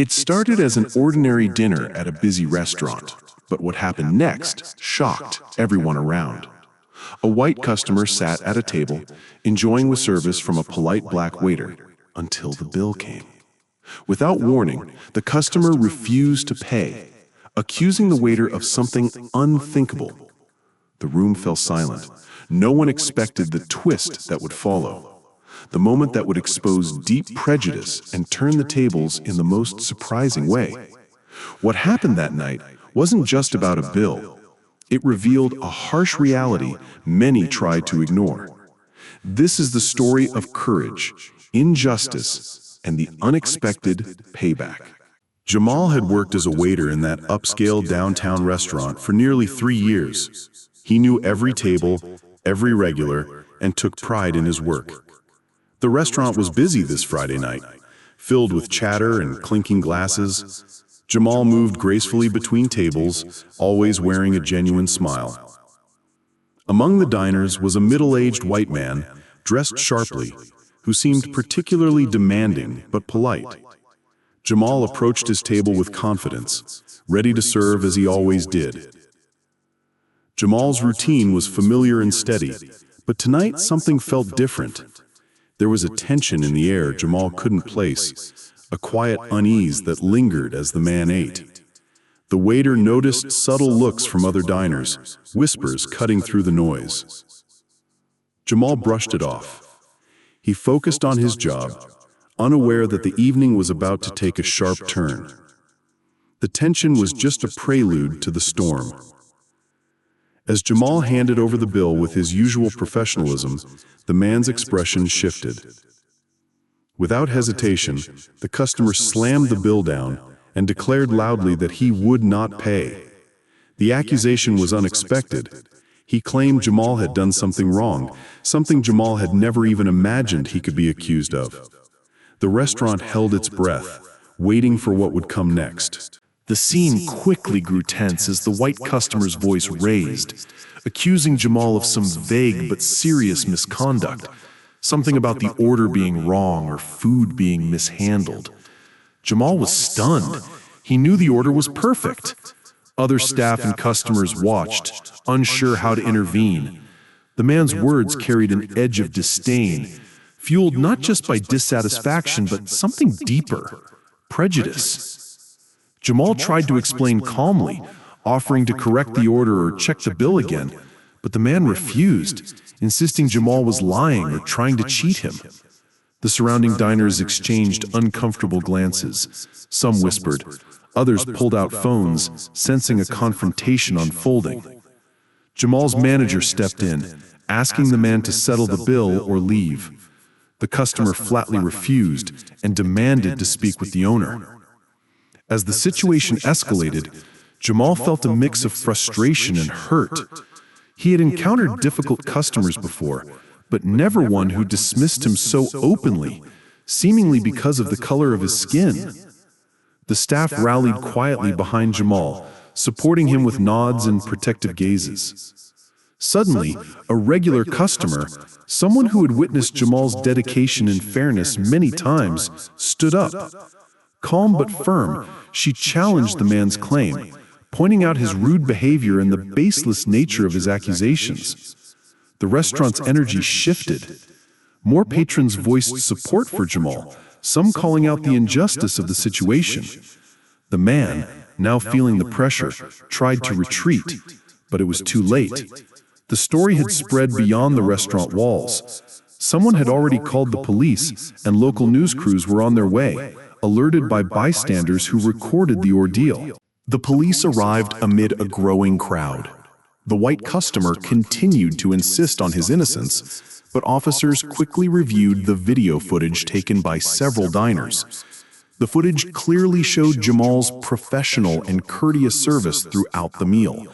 It started as an ordinary dinner at a busy restaurant, but what happened next shocked everyone around. A white customer sat at a table, enjoying the service from a polite black waiter, until the bill came. Without warning, the customer refused to pay, accusing the waiter of something unthinkable. The room fell silent. No one expected the twist that would follow, the moment that would expose deep prejudice and turn the tables in the most surprising way. What happened that night wasn't just about a bill. It revealed a harsh reality many tried to ignore. This is the story of courage, injustice, and the unexpected payback. Jamal had worked as a waiter in that upscale downtown restaurant for nearly 3 years. He knew every table, every regular, and took pride in his work. The restaurant was busy this Friday night, filled with chatter and clinking glasses. Jamal moved gracefully between tables, always wearing a genuine smile. Among the diners was a middle-aged white man, dressed sharply, who seemed particularly demanding but polite. Jamal approached his table with confidence, ready to serve as he always did. Jamal's routine was familiar and steady, but tonight something felt different. There was a tension in the air Jamal couldn't place, a quiet unease that lingered as the man ate. The waiter noticed subtle looks from other diners, whispers cutting through the noise. Jamal brushed it off. He focused on his job, unaware that the evening was about to take a sharp turn. The tension was just a prelude to the storm. As Jamal handed over the bill with his usual professionalism, the man's expression shifted. Without hesitation, the customer slammed the bill down and declared loudly that he would not pay. The accusation was unexpected. He claimed Jamal had done something wrong, something Jamal had never even imagined he could be accused of. The restaurant held its breath, waiting for what would come next. The scene quickly grew tense as the white customer's voice raised, accusing Jamal of some vague but serious misconduct, something about the order being wrong or food being mishandled. Jamal was stunned. He knew the order was perfect. Other staff and customers watched, unsure how to intervene. The man's words carried an edge of disdain, fueled not just by dissatisfaction but something deeper, prejudice. Jamal tried to explain calmly, offering to correct the order or check the bill again, but the man refused, insisting Jamal was lying or trying to cheat him. The surrounding diners exchanged uncomfortable glances. Some whispered, others pulled out phones, sensing a confrontation unfolding. Jamal's manager stepped in, asking the man to settle the bill or leave. The customer flatly refused and demanded to speak with the owner. As the situation escalated, Jamal felt a mix of frustration and hurt. He had encountered difficult customers before, but never one who dismissed him so openly, seemingly because of the color of his skin. The staff rallied quietly behind Jamal, supporting him with nods and protective gazes. Suddenly, a regular customer, someone who had witnessed Jamal's dedication and fairness many times, stood up. Calm but firm, she challenged the man's claim, pointing out his rude behavior and the baseless nature of his accusations. The restaurant's energy shifted. More patrons voiced support for Jamal, some calling out the injustice of the situation. The man, now feeling the pressure, tried to retreat, but it was too late. The story had spread beyond the restaurant walls. Someone had already called the police, and local news crews were on their way, alerted by bystanders who recorded the ordeal. The police arrived amid a growing crowd. The white customer continued to insist on his innocence, but officers quickly reviewed the video footage taken by several diners. The footage clearly showed Jamal's professional and courteous service throughout the meal.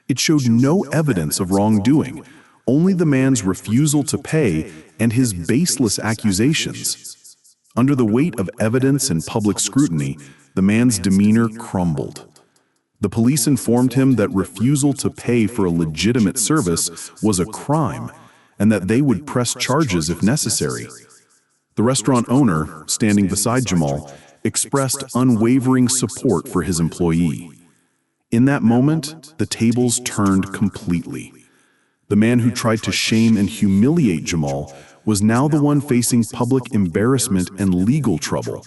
It showed no evidence of wrongdoing, only the man's refusal to pay and his baseless accusations. Under the weight of evidence and public scrutiny, the man's demeanor crumbled. The police informed him that refusal to pay for a legitimate service was a crime, and that they would press charges if necessary. The restaurant owner, standing beside Jamal, expressed unwavering support for his employee. In that moment, the tables turned completely. The man who tried to shame and humiliate Jamal was now the one facing public embarrassment and legal trouble.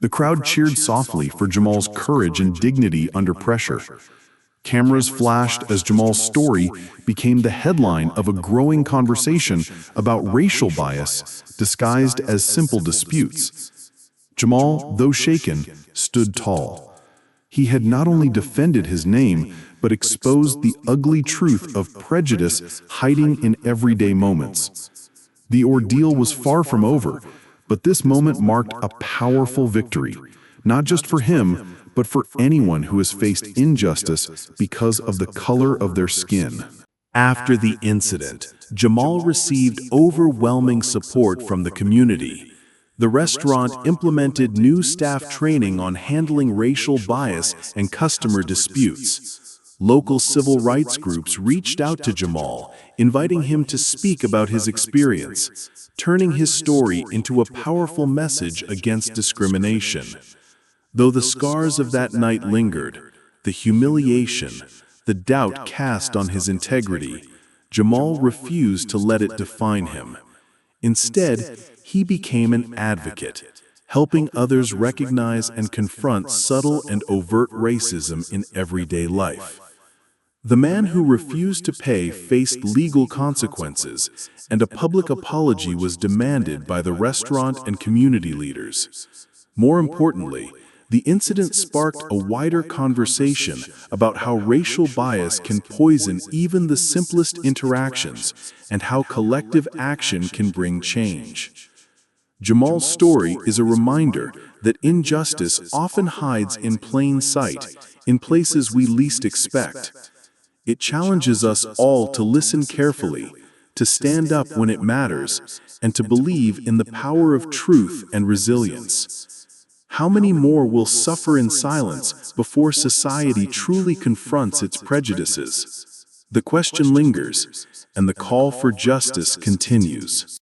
The crowd cheered softly for Jamal's courage and dignity under pressure. Cameras flashed as Jamal's story became the headline of a growing conversation about racial bias disguised as simple disputes. Jamal, though shaken, stood tall. He had not only defended his name, but exposed the ugly truth of prejudice hiding in everyday moments. The ordeal was far from over, but this moment marked a powerful victory, not just for him, but for anyone who has faced injustice because of the color of their skin. After the incident, Jamal received overwhelming support from the community. The restaurant implemented new staff training on handling racial bias and customer disputes. Local civil rights groups reached out to Jamal, inviting him to speak about his experience, turning his story into a powerful message against discrimination. Though the scars of that night lingered, the humiliation, the doubt cast on his integrity, Jamal refused to let it define him. Instead, he became an advocate, helping others recognize and confront subtle and overt racism in everyday life. The man who refused to pay faced legal consequences, and a public apology was demanded by the restaurant and community leaders. More importantly, the incident sparked a wider conversation about how racial bias can poison even the simplest interactions and how collective action can bring change. Jamal's story is a reminder that injustice often hides in plain sight, in places we least expect. It challenges us all to listen carefully, to stand up when it matters, and to believe in the power of truth and resilience. How many more will suffer in silence before society truly confronts its prejudices? The question lingers, and the call for justice continues.